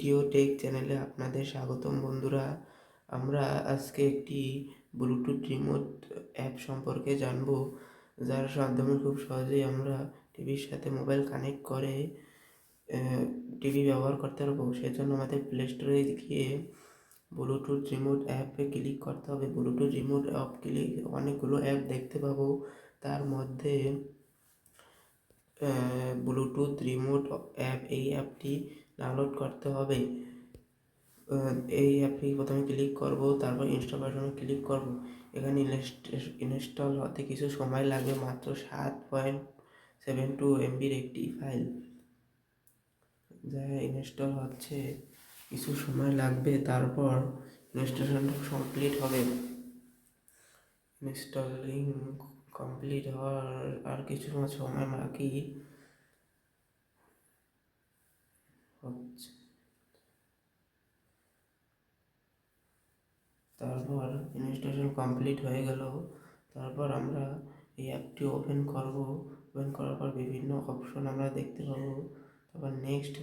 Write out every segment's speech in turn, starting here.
Video take চ্যানেলে আপনাদের স্বাগতম বন্ধুরা। আমরা আজকে একটি ব্লুটুথ রিমোট অ্যাপ সম্পর্কে জানব, যার মাধ্যমে খুব সহজেই আমরা টিভির সাথে মোবাইল কানেক্ট করে টিভি ব্যবহার করতে পারবো। সেজন্য আমাদের প্লে স্টোরে গিয়ে ব্লুটুথ রিমোট অ্যাপে ক্লিক করতে হবে। ব্লুটুথ রিমোট অ্যাপ অনেকগুলো অ্যাপ দেখতে পাবো, তার মধ্যে ব্লুটুথ রিমোট অ্যাপ, এই অ্যাপটি ডাউনলোড করতে হবে। এই অ্যাপটি প্রথমে ক্লিক করব, তারপর ইনস্টল বাটনে ক্লিক করব। এখানে ইনস্টল হতে কিছু সময় লাগবে, মাত্র 7.72 MBর একটি ফাইল, যা ইনস্টল হচ্ছে কিছু সময় লাগবে। তারপর ইনস্টলেশনটা কমপ্লিট হবে। ইনস্টলিং কমপ্লিট হওয়ার আর কিছু সময় বাকি হচ্ছে। তারপর ইনস্টলেশন কমপ্লিট হয়ে গেল। তারপর আমরা এই অ্যাপটি ওপেন করব। ওপেন করার পর বিভিন্ন অপশন আমরা দেখতে পাবো। তারপর নেক্সট,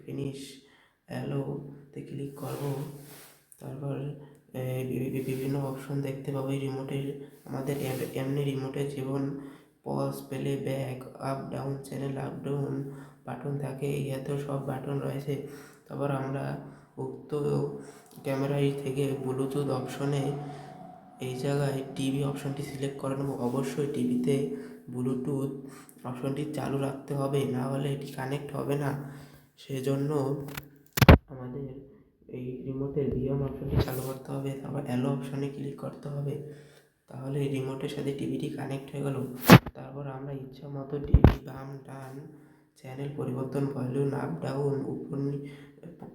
ফিনিশ অ্যালোতে ক্লিক করব। তারপর বিভিন্ন অপশন দেখতে পাবো এই রিমোটের। আমাদের এমনি রিমোটের যেমন pause, play, back, up down, channel up down button থাকে, ইয়াতেও সব বাটন রয়েছে। তারপর আমরা উক্ত ক্যামেরায় থেকে ব্লুটুথ অপশনে এই জায়গায় টিভি অপশনটি সিলেক্ট করে নেব। অবশ্যই টিভিতে ব্লুটুথ অপশনটি চালু রাখতে হবে, না হলে এটি কানেক্ট হবে না। সেজন্য আমাদের এই রিমোটের ভিএম অপশনটি চালু করতে হবে, তারপর অ্যালো অপশনে ক্লিক করতে হবে। তাহলে এই রিমোটের সাথে টিভিটি কানেক্ট হয়ে গেল। তারপর আমরা ইচ্ছা মতো টিভি বাম ডান চ্যানেল পরিবর্তন, ভলিউম আপ ডাউন, উপর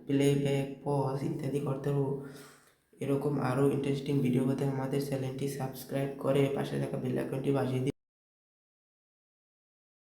প্লে ব্যাক, পজ ইত্যাদি করতে পারবো। এরকম আরও ইন্টারেস্টিং ভিডিও পেতে আমাদের চ্যানেলটি সাবস্ক্রাইব করে পাশে থাকা বেল আইকনটি বাজিয়ে দিন।